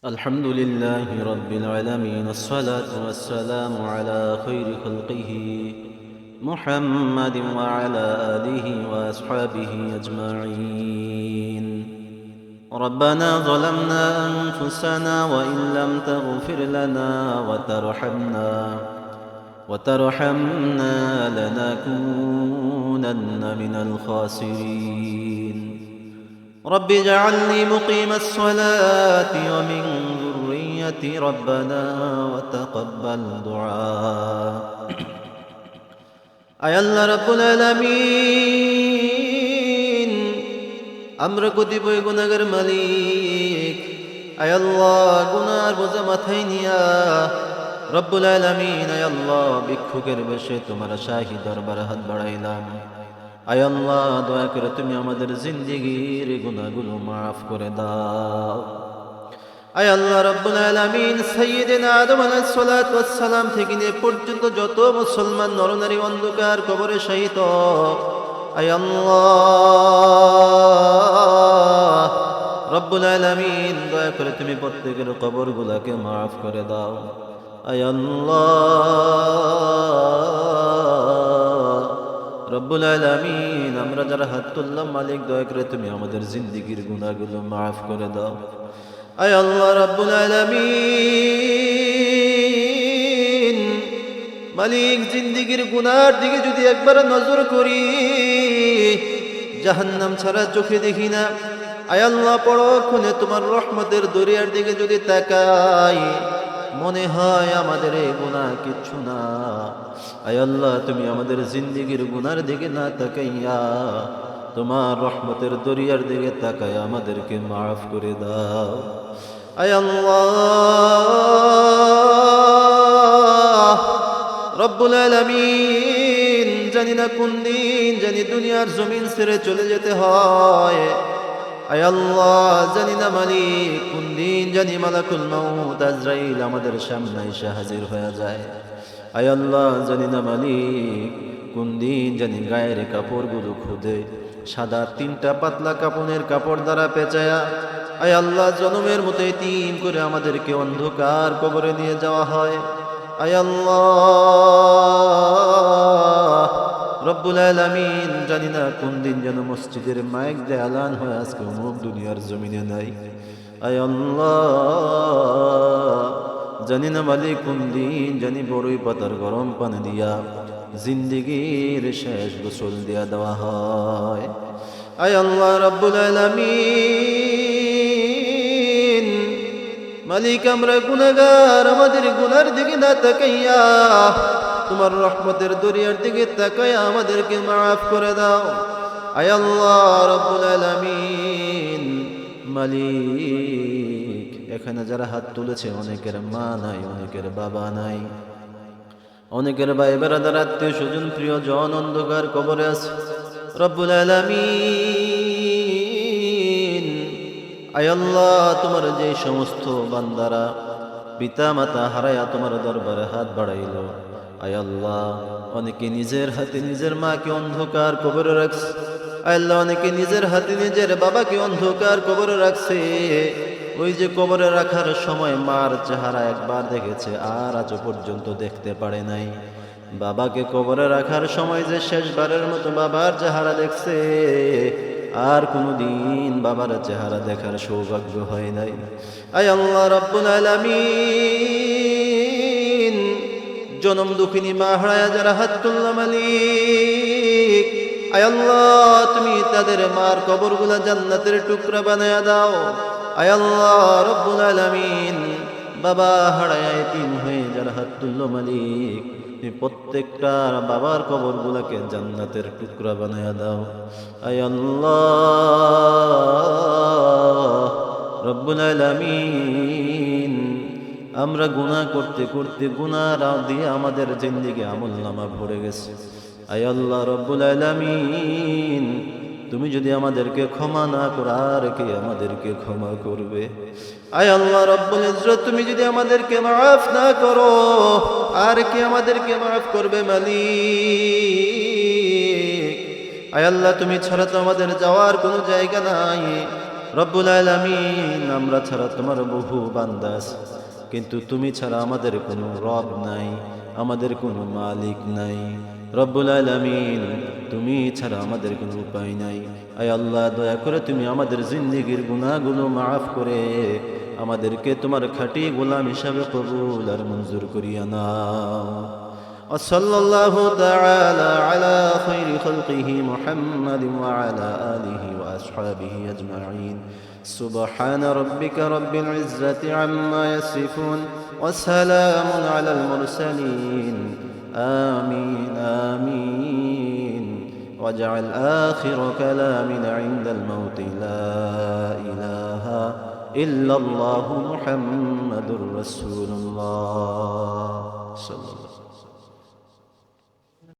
الحمد لله رب العالمين، الصلاة والسلام على خير خلقه محمد وعلى آله وأصحابه أجمعين. ربنا ظلمنا أنفسنا وإن لم تغفر لنا وترحمنا لنكونن من الخاسرين. رب اجعلني مقيم الصلاة ومن ذريتي ربنا وتقبل دعاء. আয় আল্লাহ রাব্বুল আলামিন, আমরা কতিপয় গুনাহগার মালিক। আয় আল্লাহ, গুনার বোঝা মাথায় নিয়া রব্বুল আলামিন, আয় আল্লাহ, ভিক্ষুকের বেশে তোমার শাহী দরবারে হাত বাড়াইলাম। আয় আল্লাহ, দয়া করে তুমি আমাদের জিন্দেগীর গুনাহগুলো মাফ করে দাও। আয় আল্লাহ রাব্বুল আলামিন, সাইয়্যিদিনা আদম আলাইহিস সালাতু ওয়াস সালাম থেকে নিয়ে পর্যন্ত যত মুসলমান নরনারী অন্ধকার কবরে শায়িত, আয় আল্লাহ রাব্বুল আলামিন, দয়া করে তুমি প্রত্যেকের কবরগুলোকে মাফ করে দাও। আয় আল্লাহ রব্বুল আলামিন, আমরা যারা হাত তুললাম, মালিক দয়া করে তুমি আমাদের জিন্দেগীর গুনাহগুলো মাফ করে দাও। আয় আল্লাহ রব্বুল আলামিন, মালিক জিন্দেগীর গুনার দিকে যদি একবার নজর করি, জাহান্নাম ছাড়া চোখে দেখি না। আয় আল্লাহ, পরক্ষণে তোমার রহমতের দরিয়ার দিকে যদি তাকাই, মনে হয় আমাদের এই গুনাহ কিচ্ছু না। আয় আল্লাহ, তুমি আমাদের জিন্দেগীর গুনার দিকে না তাকাইয়া তোমার রহমতের দরিয়ার দিকে তাকায় আমাদেরকে মাফ করে দাও। আয় আল্লাহ রব্বুল আলামিন, জানি না কোন দিন জানি দুনিয়ার জমিন ছেড়ে চলে যেতে হয়। আয় আল্লাহ, জানি না মালিক কোন দিন জানি মালাকুল মাউত আজরাইল আমাদের সামনে এসে হাজির হয়ে যায়। আয় আল্লাহ, জানি না মালিক কোন দিন জানি গায়ের কাপড়গুলো খুদে সাদা তিনটা পাতলা কাপড়ের কাপড় দ্বারা পেঁচায়া, আয় আল্লাহ, জনমের মতো এতিম করে আমাদেরকে অন্ধকার কবরে নিয়ে যাওয়া হয়। আয় আল্লাহ রব্বুল আলামিন, জানি না কোন দিন যেন মসজিদের মাইক দিয়ে এলান হয় আজকে অমুক দুনিয়ার জমিনে নাই। আয় আল্লাহ, জানি না মালিক কোন দিন জানি বড়ই পাতার গরম পানি দিয়া জিন্দেগীর শেষ গোসল দিয়া দেওয়া হয়। আয় আল্লাহ রব্বুল আলামিন, মালিক আমরা গুনাহগার, আমাদের গুনার দিকে না তাকাইয়া তোমার রহমতের দরিয়ার দিকে তাকাইয়া আমাদেরকে মাফ করে দাও। আয় আল্লাহ রব্বুল আলামিন, মালিক এখানে যারা হাত তুলেছে, অনেকের মা নাই, অনেকের বাবা নাই, অনেকের ভাই বেড়াদার আত্মীয় স্বজন প্রিয়জন অন্ধকার কবরে আছে। রব্বুল আলামিন, আয় আল্লাহ, তোমার যে সমস্ত বান্দারা পিতা মাতা হারায়া তোমার দরবারে হাত বাড়াইল, আয় আল্লাহ, অনেকে নিজের হাতে নিজের মাকে অন্ধকার কবরে রাখছে। আয় আল্লাহ, অনেকে নিজের হাতে নিজের বাবাকে অন্ধকার কবরে রাখছে। ওই যে কবরে রাখার সময় মার চেহারা একবার দেখেছে, আর আজ পর্যন্ত দেখতে পারে নাই। বাবাকে কবরে রাখার সময় যে শেষবারের মতো বাবার চেহারা দেখছে, আর কোনোদিন বাবার চেহারা দেখার সৌভাগ্য হয় নাই। আয় আল্লাহ রাব্বুল আলামিন, জনম দুঃখিনী মা হারায়া যারা হাত তুললাম, মালিক আয় আল্লাহ, তুমি তাদের মার কবরগুলা জান্নাতের টুকরা বানায়া দাও। আয় আল্লাহ রব্বুল আলামিন, বাবা হারায়া এতিম হয়ে যারা হাত তুললো, মালিক তুমি প্রত্যেকটা বাবার কবরগুলাকে জান্নাতের টুকরা বানায়া দাও। আয় আল্লাহ রব্বুল আলামিন, আমরা গুনাহ করতে করতে গুনাহ দিয়ে আমাদের জিন্দেগি আমলনামা ভরে গেছে। আয় আল্লাহ রব্বুল আলামিন, তুমি যদি আমাদেরকে ক্ষমা না করো, আর কে আমাদেরকে ক্ষমা করবে? আয় আল্লাহ রব্বুল ইজ্জত, তুমি যদি আমাদেরকে মাফ না করো, আর কে আমাদেরকে মাফ করবে মালিক? আয় আল্লাহ, তুমি ছাড়া তো আমাদের যাওয়ার কোনো জায়গা নাই। রব্বুল আলামিন, আমরা ছাড়া তোমার বহু বান্দা আছে, কিন্তু তুমি ছাড়া আমাদের কোনো রব নাই, আমাদের কোনো মালিক নাই। রব্বুল আলামিন, তুমি ছাড়া আমাদের কোনো উপায় নাই। আয় আল্লাহ, দয়া করে তুমি আমাদের জিন্দেগির গুনাহগুলো মাফ করে আমাদেরকে তোমার খাঁটি গোলাম হিসাবে কবুল আর মঞ্জুর করিয়া নাও। وصلى الله تعالى على خير خلقه محمد وعلى آله وأصحابه أجمعين. سبحان ربك رب العزة عما يصفون وسلام على المرسلين. آمين آمين. واجعل آخر كلامنا عند الموت لا إله إلا الله محمد رسول الله صلى الله عليه وسلم.